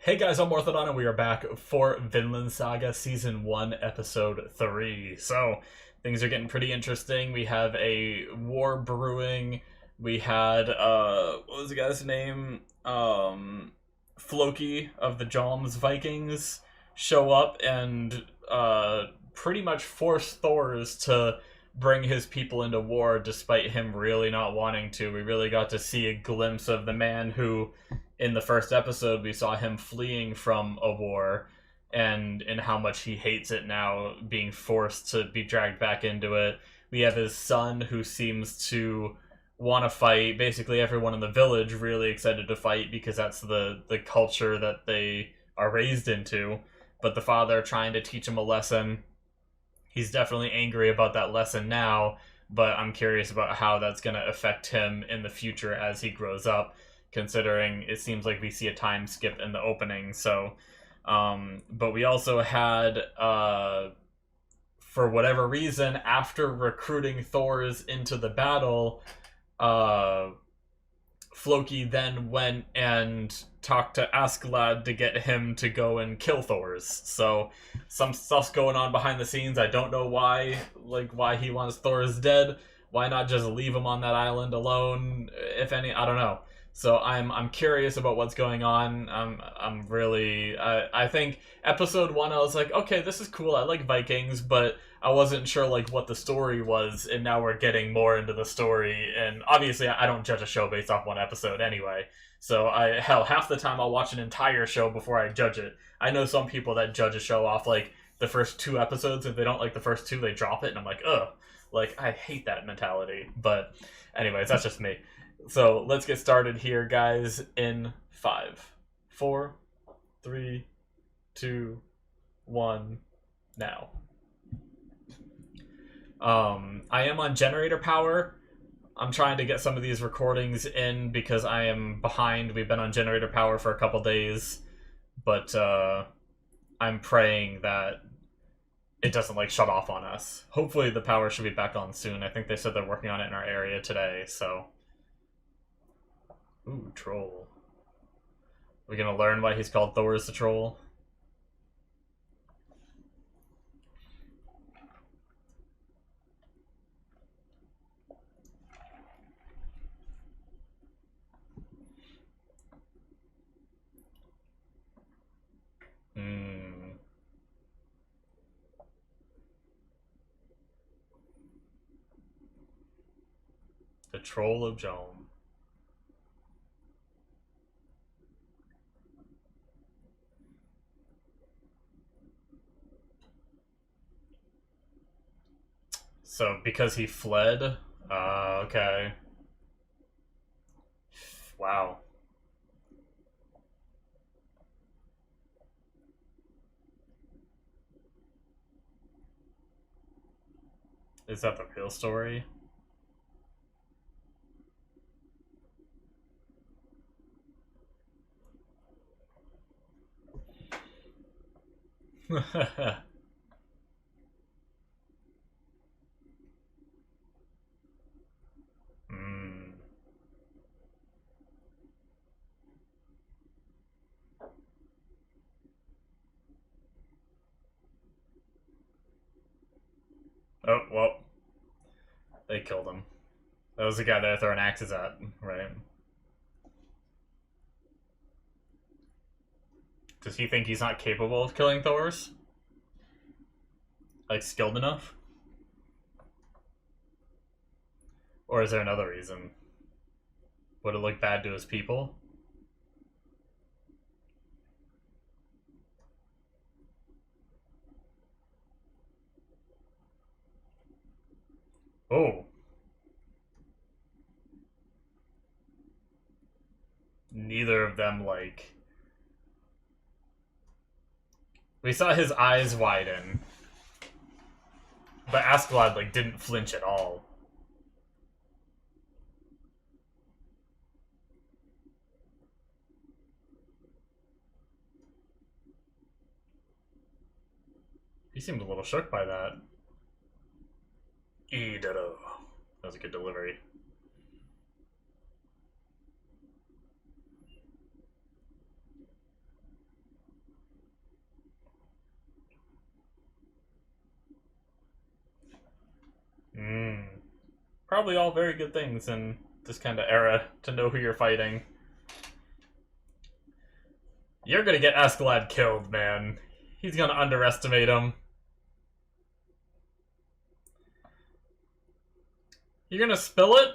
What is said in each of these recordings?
Hey guys, I'm Morthadon, and we are back for Vinland Saga Season 1, Episode 3. So, things are getting pretty interesting. We have a war brewing. We had, what was the guy's name? Floki of the Joms Vikings show up and, pretty much force Thors to bring his people into war despite him really not wanting to. We really got to see a glimpse of the man who in the first episode we saw him fleeing from a war and how much he hates it now, being forced to be dragged back into it. We have his son who seems to want to fight. Basically everyone in the village really excited to fight because that's the culture that they are raised into, but the father trying to teach him a lesson. He's definitely angry about that lesson now, but I'm curious about how that's going to affect him in the future as he grows up, considering it seems like we see a time skip in the opening. So, but we also had, for whatever reason, after recruiting Thors into the battle, uh, Floki then went and talked to Askeladd to get him to go and kill Thors. So some stuff's going on behind the scenes. I don't know why, why he wants Thors dead. Why not just leave him on that island alone? If any, I don't know. So I'm curious about what's going on. I'm really I think episode 1 I was like, okay, this is cool. I like Vikings, but I wasn't sure what the story was, and now we're getting more into the story. And obviously, I don't judge a show based off one episode anyway. So half the time I'll watch an entire show before I judge it. I know some people that judge a show off the first 2 episodes. If they don't like the first 2, they drop it, and I'm like, ugh. I hate that mentality. But anyways, that's just me. So let's get started here, guys, in 5, 4, 3, 2, 1, now. I am on generator power. I'm trying to get some of these recordings in because I am behind. We've been on generator power for a couple days, but I'm praying that it doesn't shut off on us. Hopefully the power should be back on soon. I think they said they're working on it in our area today, so. Ooh, troll. Are we gonna learn why he's called Thors the Troll? Hmm. The Troll of Jom. So, because he fled? Okay. Wow. Is that the real story? Hmm. Oh, well. They killed him. That was the guy they're throwing axes at, right? Does he think he's not capable of killing Thors? Skilled enough? Or is there another reason? Would it look bad to his people? Oh. Neither of them, We saw his eyes widen. But Askeladd, didn't flinch at all. He seemed a little shook by that. Idaro. That was a good delivery. Probably all very good things in this kind of era to know who you're fighting. You're gonna get Askeladd killed, man. He's gonna underestimate him. You're gonna spill it?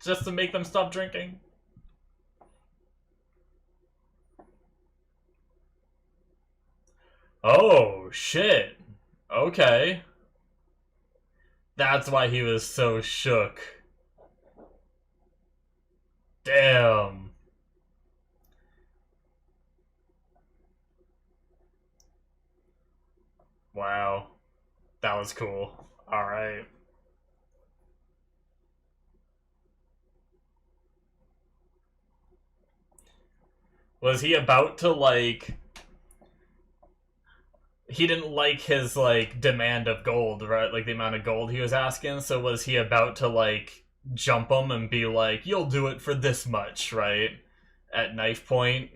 Just to make them stop drinking? Oh, shit. Okay. That's why he was so shook. Damn. Wow. That was cool. Alright. Was he about to, like... He didn't like his, like, demand of gold, right? Like, the amount of gold he was asking, so was he about to, like, jump him and be like, you'll do it for this much, right? At knife point?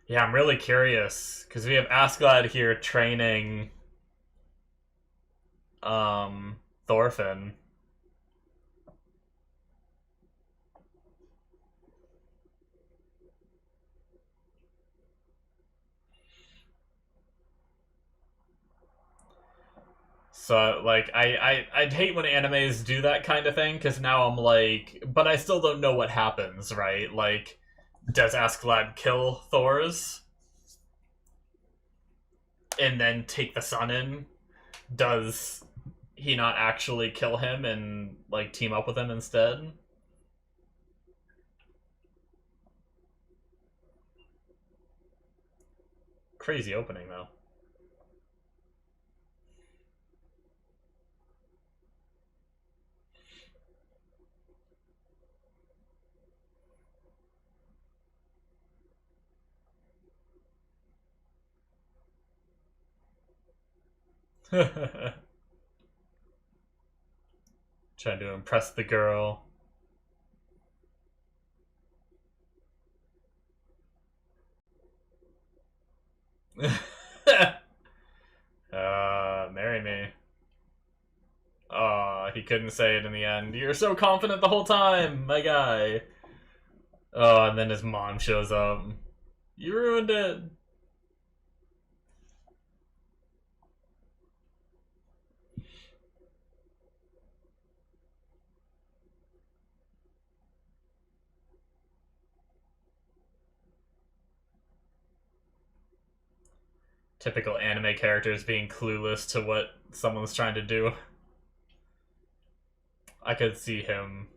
Yeah, I'm really curious, because we have Askeladd here training, Thorfinn. So, like, I'd hate when animes do that kind of thing, because now I'm like, but I still don't know what happens, right? Like, does Askeladd kill Thor's? And then take the sun in? Does he not actually kill him and, like, team up with him instead? Crazy opening, though. Trying to impress the girl. Marry me. Oh, he couldn't say it in the end. You're so confident the whole time, my guy. Oh, and then his mom shows up. You ruined it. Typical anime characters being clueless to what someone's trying to do. I could see him.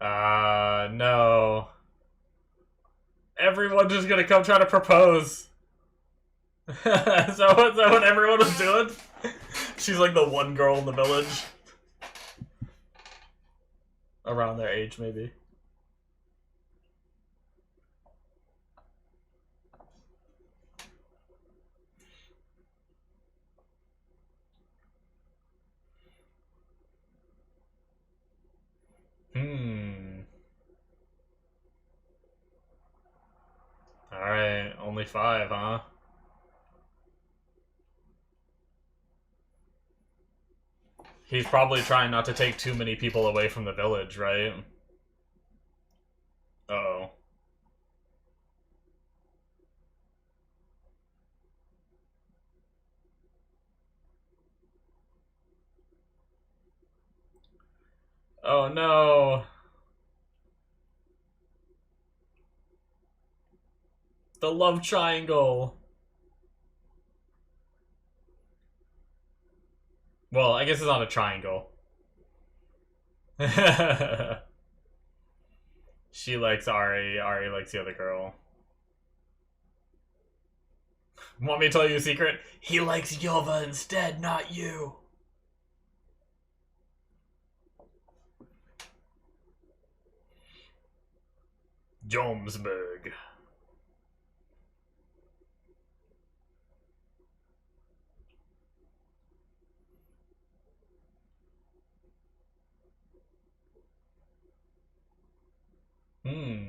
No. Everyone's just gonna come try to propose. Is that what everyone was doing? She's like the one girl in the village. Around their age, maybe. Alright, only 5, huh? He's probably trying not to take too many people away from the village, right? Uh-oh. Oh no! The love triangle! Well, I guess it's not a triangle. She likes Ari, Ari likes the other girl. Want me to tell you a secret? He likes Yova instead, not you! Jomsburg. Hmm.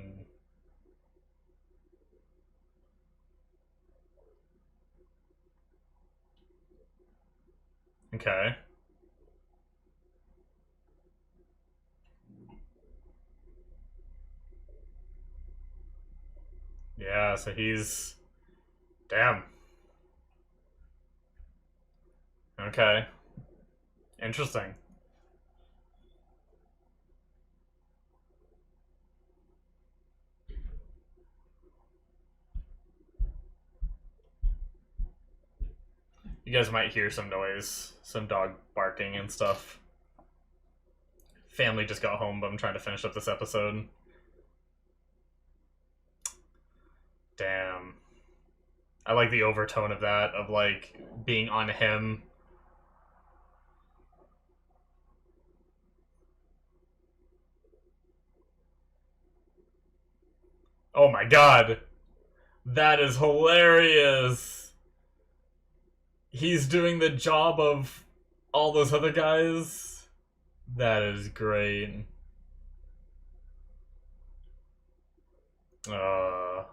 Okay. Yeah, so he's... Damn. Okay. Interesting. You guys might hear some noise. Some dog barking and stuff. Family just got home, but I'm trying to finish up this episode. Damn. I like the overtone of that, of like being on him. Oh my god. That is hilarious. He's doing the job of all those other guys. That is great. Uh,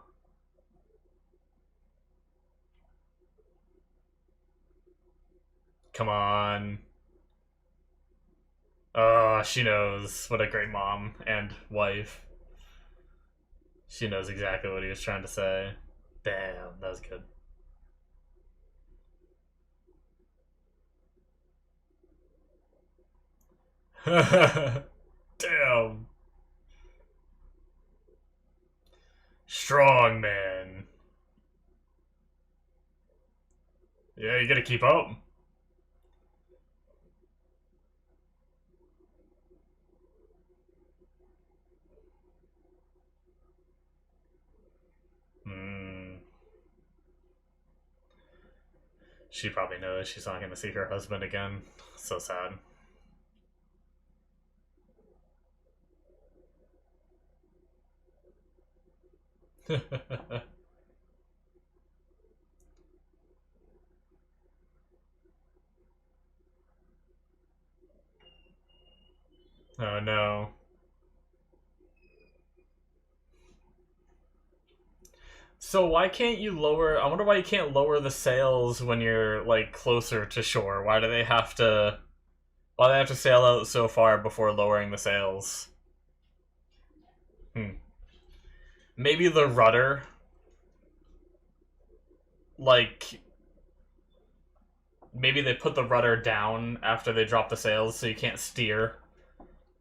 Come on. Oh, she knows. What a great mom and wife. She knows exactly what he was trying to say. Damn, that was good. Damn. Strong man. Yeah, you gotta keep up. Hmm. She probably knows she's not gonna see her husband again. So sad. Oh no. So why can't you lower... I wonder why you can't lower the sails when you're, like, closer to shore. Why do they have to... Why do they have to sail out so far before lowering the sails? Hmm. Maybe the rudder... Like... Maybe they put the rudder down after they drop the sails so you can't steer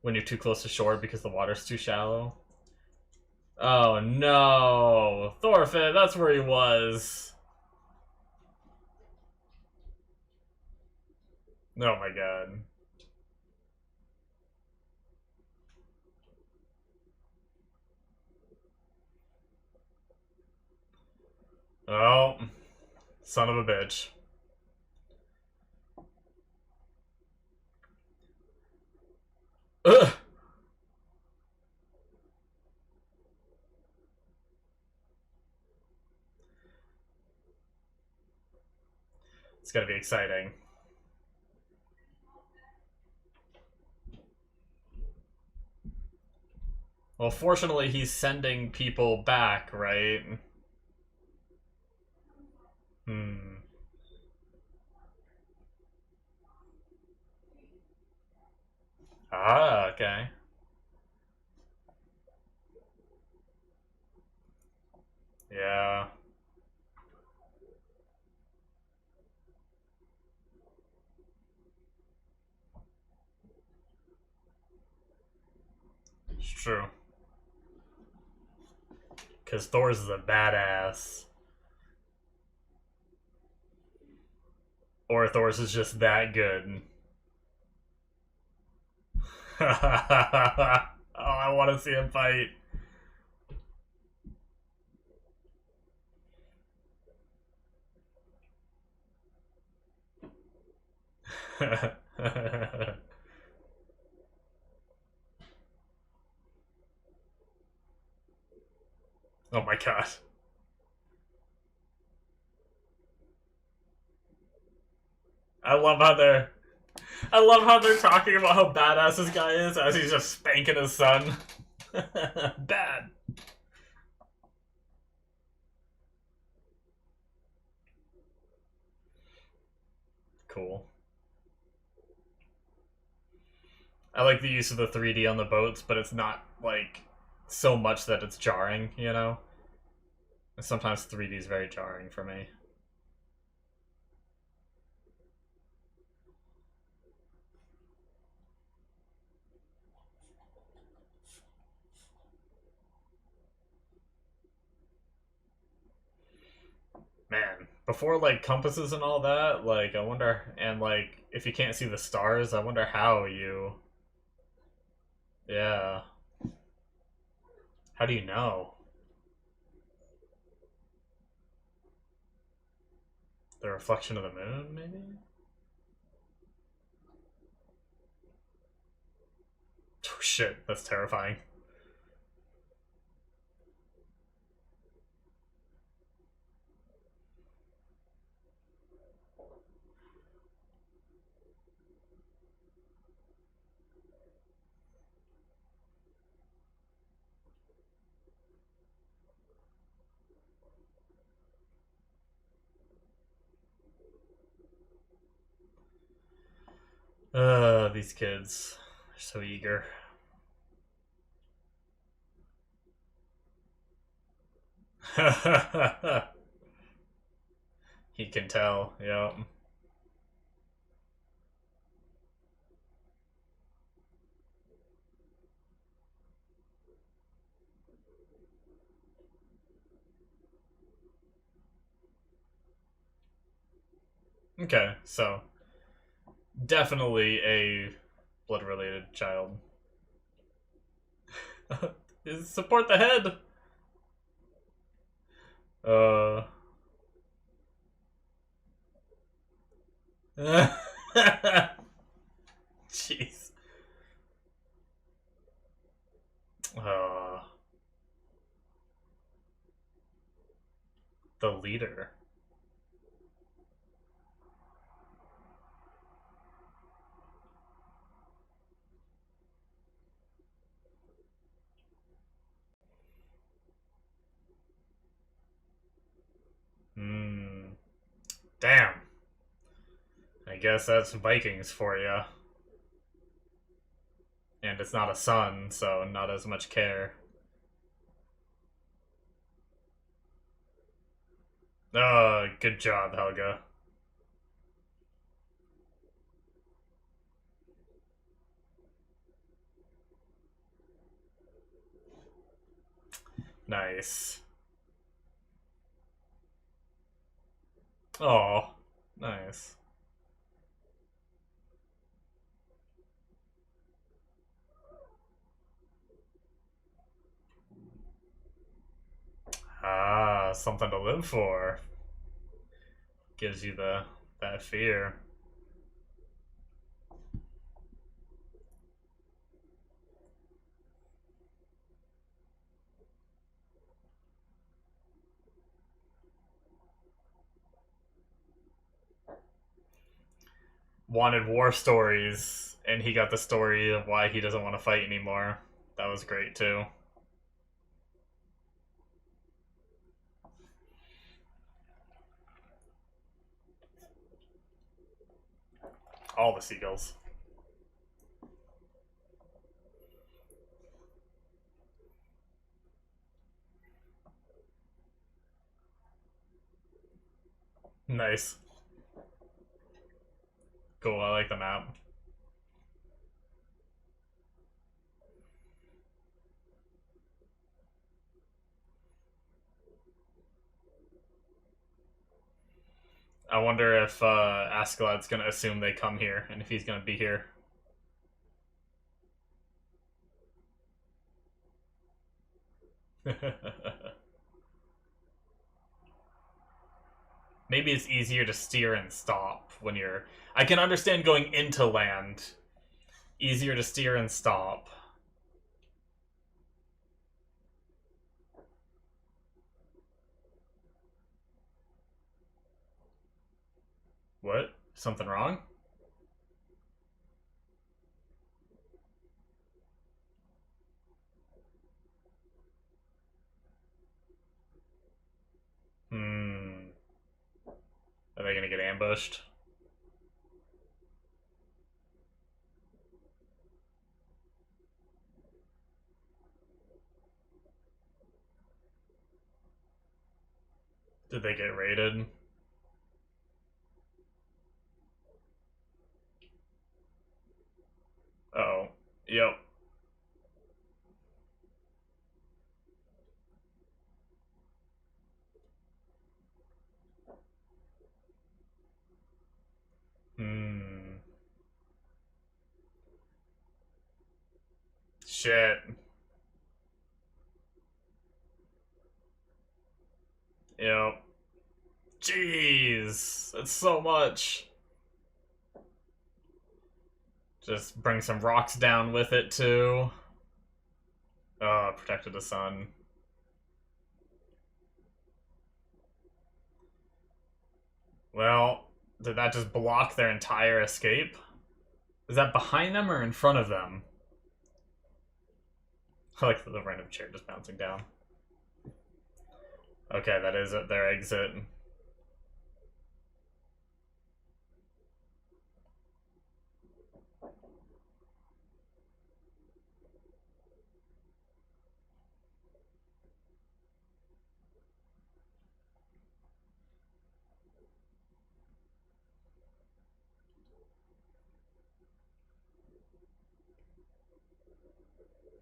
when you're too close to shore because the water's too shallow. Oh no! Thorfinn, that's where he was! Oh my god. Oh, son of a bitch. Ugh! It's gonna be exciting. Well, fortunately, he's sending people back, right? Hmm. Ah, okay. Yeah. It's true. Because Thor's is a badass. Or Thor's is just that good. Oh, I want to see him fight. Oh my god. I love how they're talking about how badass this guy is as he's just spanking his son. Bad. Cool. I like the use of the 3D on the boats, but it's not like so much that it's jarring, you know? Sometimes 3D is very jarring for me. Man, before like compasses and all that, like I wonder, and like if you can't see the stars, I wonder how you. Yeah. How do you know? The reflection of the moon, maybe? Oh, shit, that's terrifying. These kids are so eager. He can tell, yeah. Okay, so definitely a blood related child. Support the head! Uh. Jeez. Uh, the leader. Hmm. Damn. I guess that's Vikings for you. And it's not a son, so not as much care. Good job, Helga. Nice. Oh, nice. Ah, something to live for. Gives you the that fear. Wanted war stories, and he got the story of why he doesn't want to fight anymore. That was great too. All the seagulls. Nice. Cool, I like the map. I wonder if Askeladd's gonna assume they come here, and if he's gonna be here. Maybe it's easier to steer and stop when you're. I can understand going into land. Easier to steer and stop. What? Something wrong? they gonna get ambushed? Did they get raided? Oh, yep. Hmm. Shit. Yep. Jeez, that's so much. Just bring some rocks down with it too. Oh, protected the sun. Well, did that just block their entire escape? Is that behind them or in front of them? I like the random chair just bouncing down. Okay, that is their exit.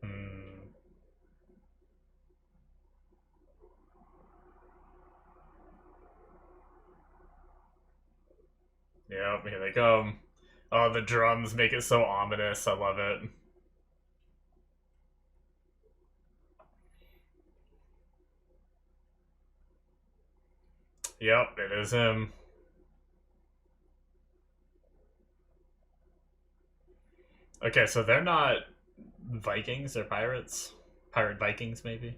Hmm. Yep, here they come. Oh, the drums make it so ominous. I love it. Yep, it is him. Okay, so they're not Vikings, they're pirates. Pirate Vikings, maybe?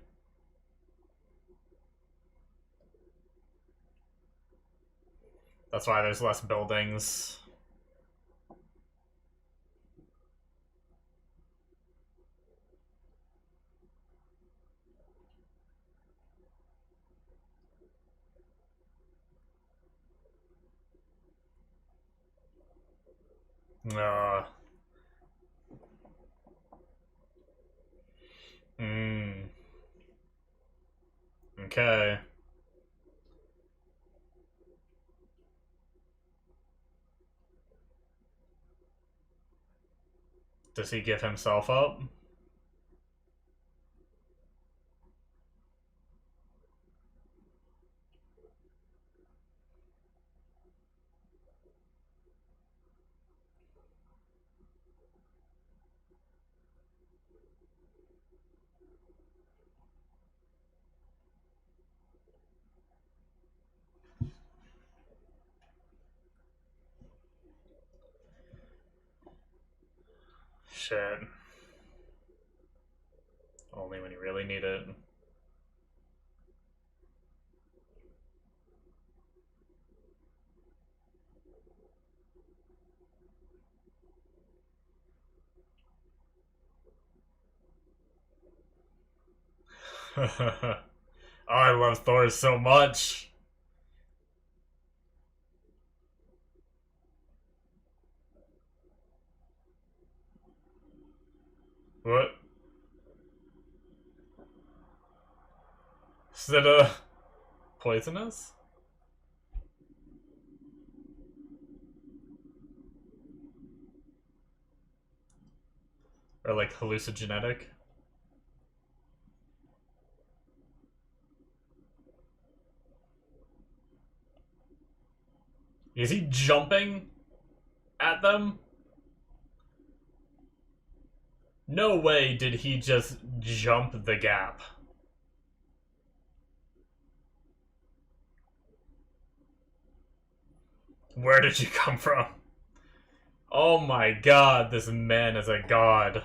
That's why there's less buildings. Uh. Hmm. Okay. Does he give himself up? Shit. Only when you really need it. Oh, I love Thor so much. What? Is it poisonous? Or like hallucinogenic? Is he jumping at them? No way did he just jump the gap. Where did you come from? Oh my god, this man is a god.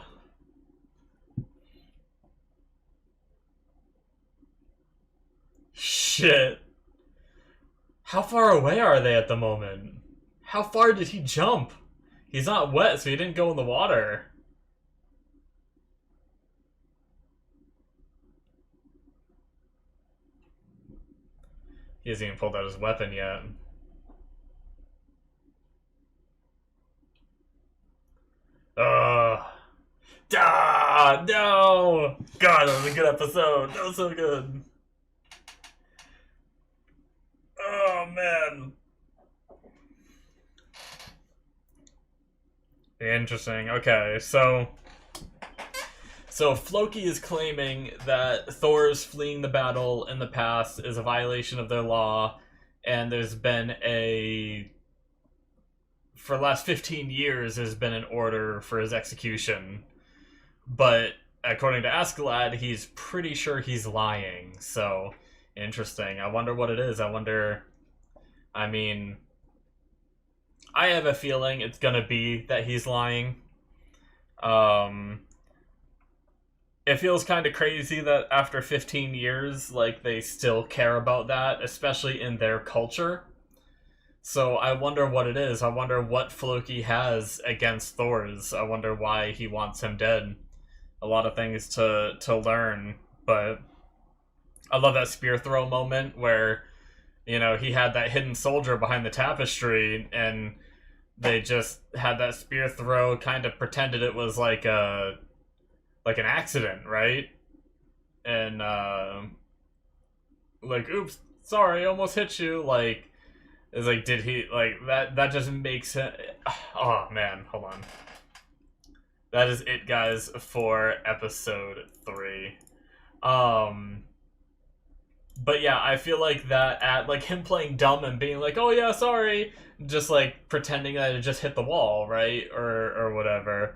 Shit. How far away are they at the moment? How far did he jump? He's not wet, so he didn't go in the water. He hasn't even pulled out his weapon yet. No! God, that was a good episode. That was so good. Oh, man. Interesting. Okay, so Floki is claiming that Thor's fleeing the battle in the past is a violation of their law, and there's been for the last 15 years, there's been an order for his execution. But according to Askeladd, he's pretty sure he's lying. So, interesting. I wonder what it is. I mean, I have a feeling it's gonna be that he's lying. It feels kind of crazy that after 15 years, like, they still care about that, especially in their culture. So I wonder what it is. I wonder what Floki has against Thor's. I wonder why he wants him dead. A lot of things to learn, but I love that spear throw moment where, he had that hidden soldier behind the tapestry, and they just had that spear throw, kind of pretended it was like an accident, right? And like, oops, sorry, almost hit you. Like, it's like, did he, like, that just makes it. Oh man, hold on. That is it, guys, for episode 3. But yeah, I feel like that like him playing dumb and being like, oh yeah, sorry, just like pretending that it just hit the wall, right? Or whatever.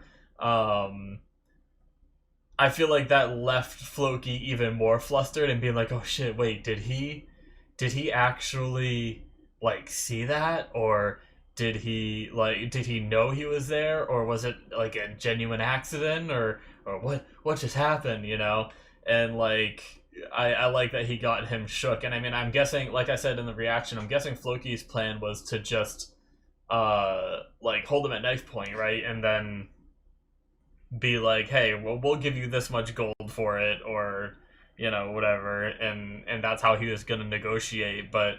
I feel like that left Floki even more flustered and being like, oh shit, wait, did he actually like see that? Or did he know he was there? Or was it like a genuine accident? Or what just happened, And like I like that he got him shook. And I mean, I'm guessing, like I said in the reaction, I'm guessing Floki's plan was to just like hold him at knife point, right? And then be like, hey, well, we'll give you this much gold for it, or whatever. And that's how he was gonna negotiate. But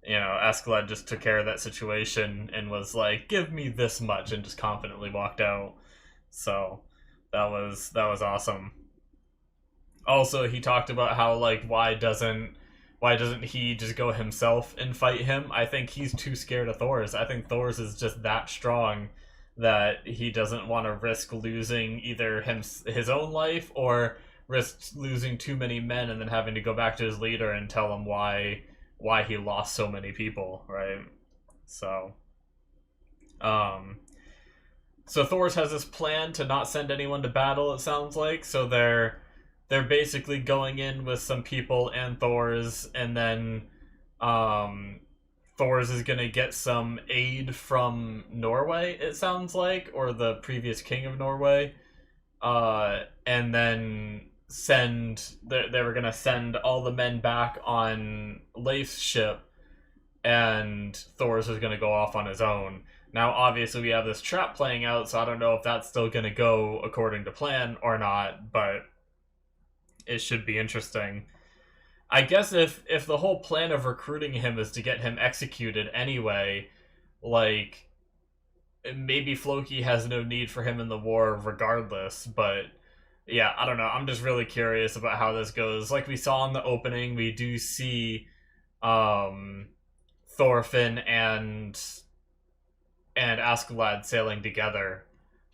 Askeladd just took care of that situation and was like, give me this much, and just confidently walked out. So that was awesome. Also, he talked about how, like, why doesn't he just go himself and fight him? I think he's too scared of Thor's. I think Thor's is just that strong that he doesn't want to risk losing either his own life, or risk losing too many men and then having to go back to his leader and tell him why he lost so many people, right? So Thor's has this plan to not send anyone to battle, it sounds like. So they're basically going in with some people and Thor's, and then Thor's is gonna get some aid from Norway, it sounds like, or the previous king of Norway, and then they were gonna send all the men back on Leif's ship, and Thor's was gonna go off on his own. Now, obviously, we have this trap playing out, so I don't know if that's still gonna go according to plan or not, but it should be interesting. I guess if the whole plan of recruiting him is to get him executed anyway, like, maybe Floki has no need for him in the war regardless. But yeah, I don't know. I'm just really curious about how this goes. Like we saw in the opening, we do see Thorfinn and Askeladd sailing together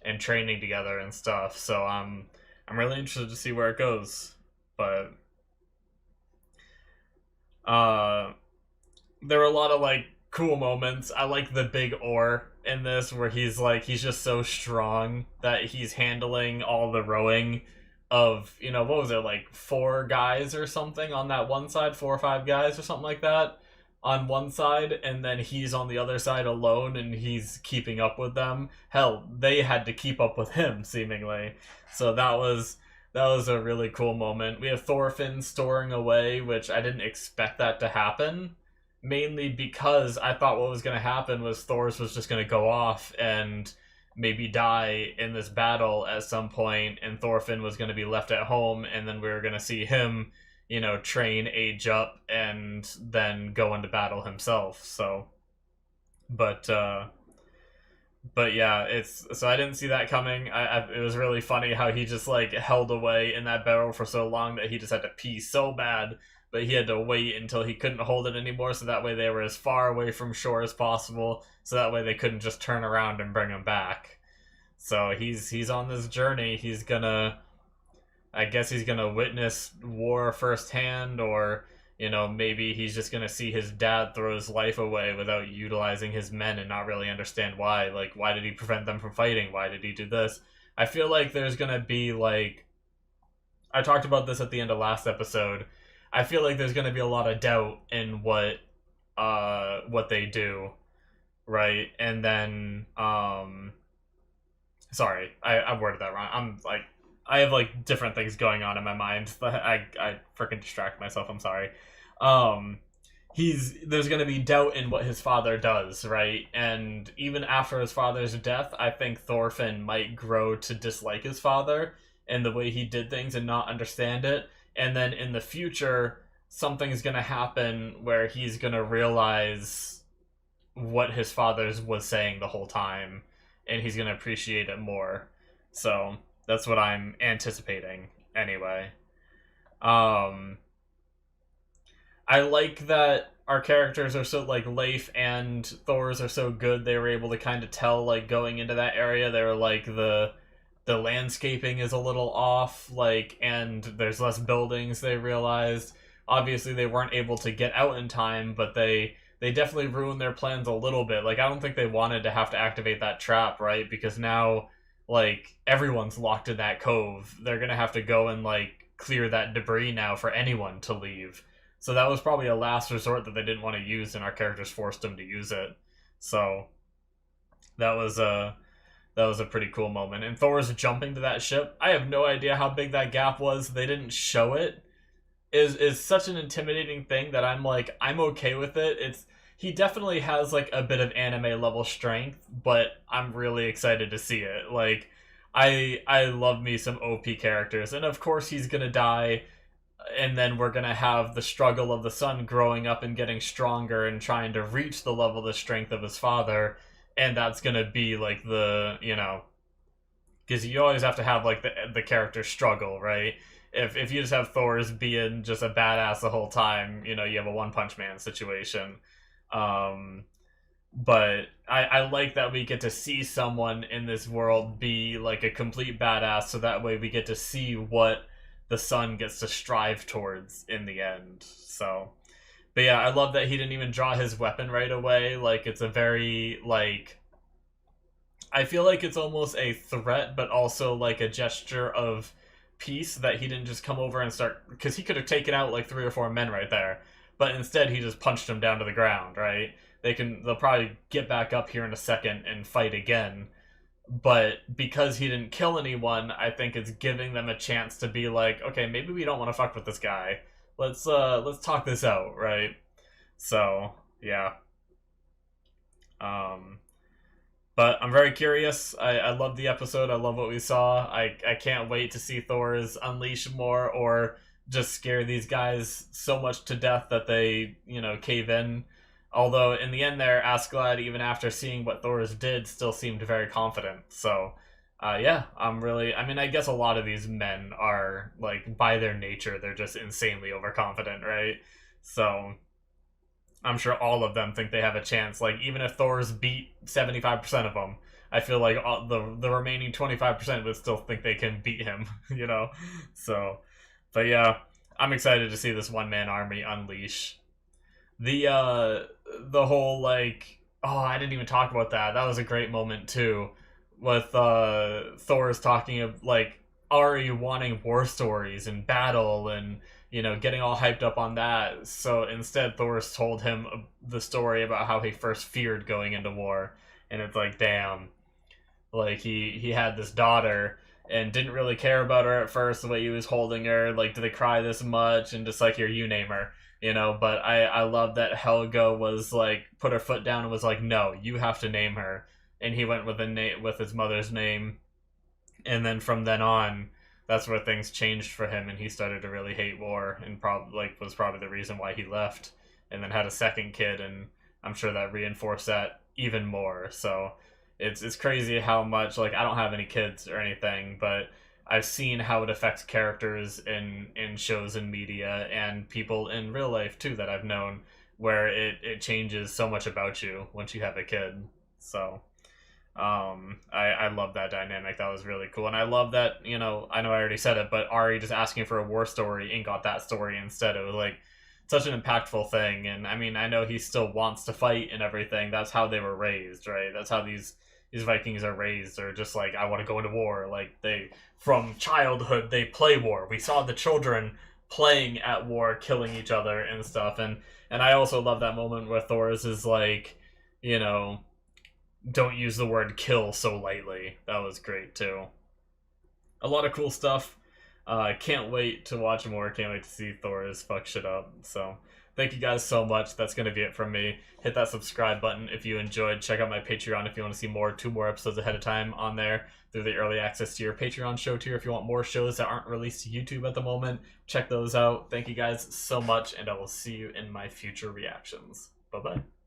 and training together and stuff. So I'm really interested to see where it goes. But there were a lot of like cool moments. I like the big oar in this, where he's just so strong that he's handling all the rowing of, what was it, like 4 guys or something on that one side, 4 or 5 guys or something like that on one side, and then he's on the other side alone, and he's keeping up with them. Hell, they had to keep up with him seemingly. So that was a really cool moment. We have Thorfinn storing away, which I didn't expect that to happen, mainly because I thought what was going to happen was Thor's was just going to go off and maybe die in this battle at some point, and Thorfinn was going to be left at home, and then we were going to see him, train, age up, and then go into battle himself. So, but But yeah, it's so I didn't see that coming. It was really funny how he just like held away in that barrel for so long that he just had to pee so bad, but he had to wait until he couldn't hold it anymore, so that way they were as far away from shore as possible, so that way they couldn't just turn around and bring him back. So he's on this journey. He's gonna, I guess he's gonna witness war firsthand, or maybe he's just gonna see his dad throw his life away without utilizing his men and not really understand why. Like, why did he prevent them from fighting? Why did he do this? I feel like there's gonna be like, I talked about this at the end of last episode. I feel like there's gonna be a lot of doubt in what they do, right? And then sorry, I worded that wrong. I'm like, I have like different things going on in my mind. I freaking distract myself. I'm sorry. Um, there's gonna be doubt in what his father does, right? And even after his father's death, I think Thorfinn might grow to dislike his father and the way he did things and not understand it. And then in the future, something's gonna happen where he's gonna realize what his father was saying the whole time, and he's gonna appreciate it more. So that's what I'm anticipating anyway. Um, I like that our characters are so like Leif and Thor's are so good. They were able to kind of tell like going into that area. They were like the landscaping is a little off, like, and there's less buildings. They realized obviously they weren't able to get out in time, but they definitely ruined their plans a little bit. Like, I don't think they wanted to have to activate that trap, right? Because now, like, everyone's locked in that cove. They're gonna have to go and, like, clear that debris now for anyone to leave. So that was probably a last resort that they didn't want to use, and our characters forced them to use it. So that was a pretty cool moment. And Thor's jumping to that ship. I have no idea how big that gap was. They didn't show it. Is such an intimidating thing that I'm like, I'm okay with it. He definitely has like a bit of anime level strength, but I'm really excited to see it. Like, I love me some OP characters, and of course he's gonna die, and then we're gonna have the struggle of the son growing up and getting stronger and trying to reach the level of strength of his father, and that's gonna be like because you always have to have like the character struggle, right? If you just have Thor's being just a badass the whole time, you have a One Punch Man situation. Um, but I like that we get to see someone in this world be like a complete badass, so that way we get to see what the son gets to strive towards in the end. So, but yeah, I love that he didn't even draw his weapon right away. Like, it's a very like, I feel like it's almost a threat, but also like a gesture of peace that he didn't just come over and start, because he could have taken out like 3 or 4 men right there, but instead he just punched them down to the ground, right? They'll probably get back up here in a second and fight again, but because he didn't kill anyone, I think it's giving them a chance to be like, okay, maybe we don't want to fuck with this guy. Let's talk this out, right? So yeah. um but I'm very curious. I love the episode. I love what we saw. I can't wait to see Thor's unleash more, or just scare these guys so much to death that they, cave in. Although in the end there, Askeladd, even after seeing what Thor's did, still seemed very confident. So, yeah, I mean, I guess a lot of these men are, like, by their nature, they're just insanely overconfident, right? So, I'm sure all of them think they have a chance. Like, even if Thor's beat 75% of them, I feel like the remaining 25% would still think they can beat him, So, but yeah, I'm excited to see this one-man army unleash. The whole, like, oh, I didn't even talk about that. That was a great moment, too, with Thor's talking of, like, Ari wanting war stories and battle and getting all hyped up on that. So instead, Thor's told him the story about how he first feared going into war, and it's like, damn, like he had this daughter and didn't really care about her at first, the way he was holding her. Like, did they cry this much? And just like, here, you name her, But I love that Helga was like, put her foot down and was like, no, you have to name her, and he went with with his mother's name, and then from then on, that's where things changed for him, and he started to really hate war, and was probably the reason why he left, and then had a second kid, and I'm sure that reinforced that even more. So it's crazy how much, like, I don't have any kids or anything, but I've seen how it affects characters in shows and media and people in real life too that I've known, where it changes so much about you once you have a kid. So I love that dynamic. That was really cool. And I love that, you know I already said it, but Ari just asking for a war story and got that story instead. It was like such an impactful thing. And I mean, I know he still wants to fight and everything. That's how they were raised, right? That's how these Vikings are raised. They're just like, I want to go into war. Like, they, from childhood, they play war. We saw the children playing at war, killing each other and stuff. And I also love that moment where Thor's is like, you know, don't use the word kill so lightly. That was great too. A lot of cool stuff. Can't wait to watch more. Can't wait to see Thor's fuck shit up. So thank you guys so much. That's going to be it from me. Hit that subscribe button if you enjoyed. Check out my Patreon if you want to see more. 2 more episodes ahead of time on there through the early access to your Patreon show tier. If you want more shows that aren't released to YouTube at the moment, check those out. Thank you guys so much, and I will see you in my future reactions. Bye-bye.